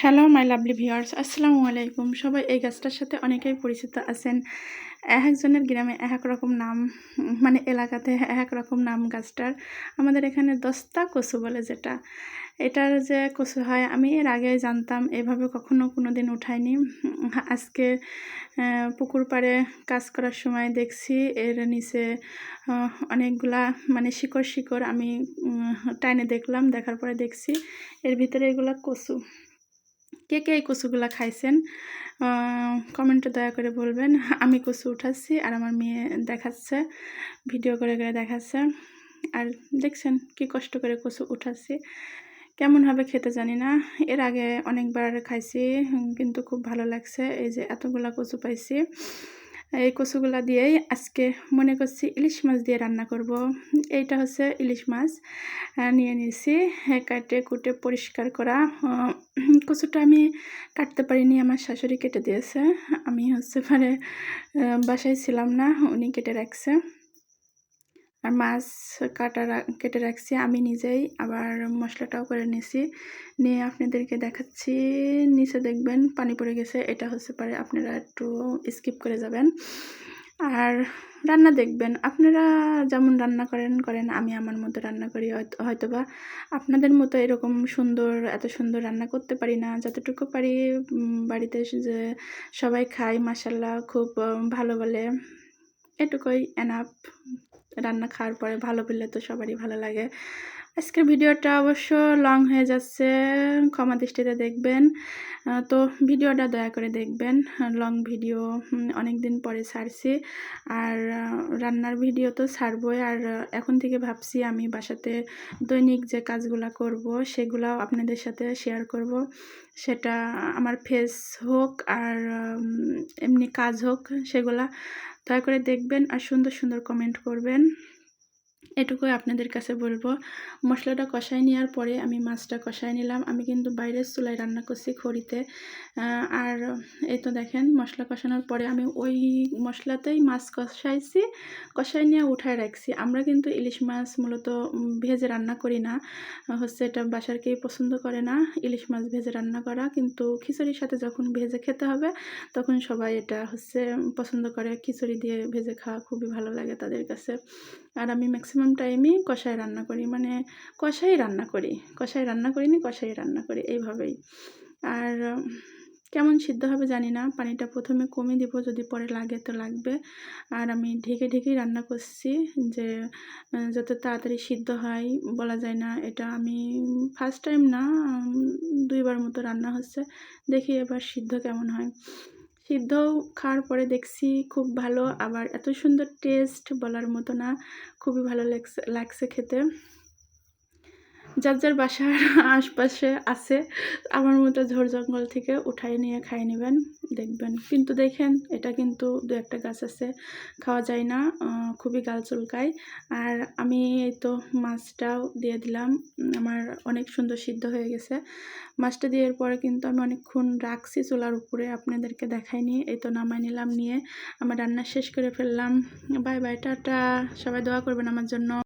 Hello my lovely viewers, আসসালামু আলাইকুম। সবাই এই গাছটার সাথে অনেকেই পরিচিত আছেন। একজনের গ্রামে এক রকম নাম, মানে এলাকাতে এক রকম নাম গাছটার। আমাদের এখানে দস্তা কচু বলে যেটা। এটার যে কচু হয় আমি এর আগে জানতাম, এভাবে কখনো কোনোদিন উঠাইনি। আজকে পুকুর পাড়ে কাজ করার সময় দেখছি এর নিচে অনেকগুলা মানে শিকড় শিকড় আমি টাইনে দেখলাম। দেখার পরে দেখছি এর ভিতরে এগুলা কচু। কে কে এই কচুগুলা খাইছেন কমেন্টে দয়া করে বলবেন। আমি কচু উঠাচ্ছি আর আমার মেয়ে দেখাচ্ছে, ভিডিও করে করে দেখাচ্ছে। আর দেখছেন কি কষ্ট করে কচু উঠাচ্ছি, কেমন হবে খেতে জানি না। এর আগে অনেকবার খাইছি, কিন্তু খুব ভালো লাগছে। এই যে এতগুলা কচু পাইছি, এই কচুগুলা দিয়েই আজকে মনে করছি ইলিশ মাছ দিয়ে রান্না করব। এইটা হচ্ছে ইলিশ মাছ নিয়ে নিয়েছি, কাটে কুটে পরিষ্কার করা। কচুটা আমি কাটতে পারিনি, আমার শাশুড়ি কেটে দিয়েছে। আমি হচ্ছে পরে বাসায় ছিলাম না, উনি কেটে রাখছে। আর মাছ কেটে রাখছি আমি নিজেই, আবার মশলাটাও করে নিয়েছি। নিয়ে আপনাদেরকে দেখাচ্ছি। নিচে দেখবেন পানি পড়ে গেছে, এটা হচ্ছে পারে আপনারা একটু স্কিপ করে যাবেন। আর রান্না দেখবেন আপনারা যেমন রান্না করেন, আমি আমার মতো রান্না করি। হয়তোবা আপনাদের মতো এরকম এত সুন্দর রান্না করতে পারি না। যতটুকু পারি বাড়িতে যে সবাই খায় মাশাআল্লাহ, খুব ভালো বলে, এটুকুই এনাফ। রান্না খাওয়ার পরে ভালো বললে তো সবারই ভালো লাগে। আজকের ভিডিওটা অবশ্য লং হয়ে যাচ্ছে, ক্ষমা দৃষ্টিতে দেখবেন। তো ভিডিওটা দয়া করে দেখবেন। লং ভিডিও অনেক দিন পরে ছাড়ছি, আর রান্নার ভিডিও তো ছাড়বই। আর এখন থেকে ভাবছি আমি বাসাতে দৈনিক যে কাজগুলা করব সেগুলাও আপনাদের সাথে শেয়ার করব। সেটা আমার ফেস হোক আর এমনি কাজ হোক, সেগুলা দয়া করে দেখবেন আর সুন্দর সুন্দর কমেন্ট করবেন। এটুকুই আপনাদের কাছে বলবো। মশলাটা কষাই নেওয়ার পরে আমি মাছটা কষাই নিলাম। আমি কিন্তু বাইরের চুলায় রান্না করছি, খড়িতে। আর এই তো দেখেন মশলা কষানোর পরে আমি ওই মশলাতেই মাছ কষাই নিয়ে উঠায় রাখছি। আমরা কিন্তু ইলিশ মাছ মূলত ভেজে রান্না করি না, হচ্ছে এটা বাসার কেউ পছন্দ করে না ইলিশ মাছ ভেজে রান্না করা। কিন্তু খিচুড়ির সাথে যখন ভেজে খেতে হবে তখন সবাই এটা হচ্ছে পছন্দ করে। খিচুড়ি দিয়ে ভেজে খাওয়া খুবই ভালো লাগে তাদের কাছে। আর আমি ম্যাক্সিমাম টাইমই কষাই রান্না করি, মানে কষাই রান্না করি এইভাবেই। আর কেমন সিদ্ধ হবে জানি না, পানিটা প্রথমে কমে দিব, যদি পরে লাগে তো লাগবে। আর আমি ঢেকেই রান্না করছি, যে যত তাড়াতাড়ি সিদ্ধ হয় বলা যায় না। এটা আমি ফার্স্ট টাইম না, 2বার মতো রান্না হচ্ছে। দেখি এবার সিদ্ধ কেমন হয়। সিদ্ধ খাওয়ার পরে দেখছি খুব ভালো, আবার এত সুন্দর টেস্ট বলার মতো না, খুবই ভালো লাগছে খেতে। যার যার বাসার আশপাশে আছে আমার মতো ঝোড় জঙ্গল থেকে উঠাই নিয়ে খাই নেবেন, দেখবেন। কিন্তু দেখেন এটা কিন্তু 2-1টা গাছ আছে, খাওয়া যায় না, খুবই গাল চুলকায়। আর আমি এই তো মাছটাও দিয়ে দিলাম, আমার অনেক সুন্দর সিদ্ধ হয়ে গেছে। মাছটা দেওয়ার পরে কিন্তু আমি অনেকক্ষণ রাখছি চুলার উপরে, আপনাদেরকে দেখাইনি। এই তো নামাই নিলাম, নিয়ে আমার রান্না শেষ করে ফেললাম। Bye bye, tata. সবাই দোয়া করবেন আমার জন্য।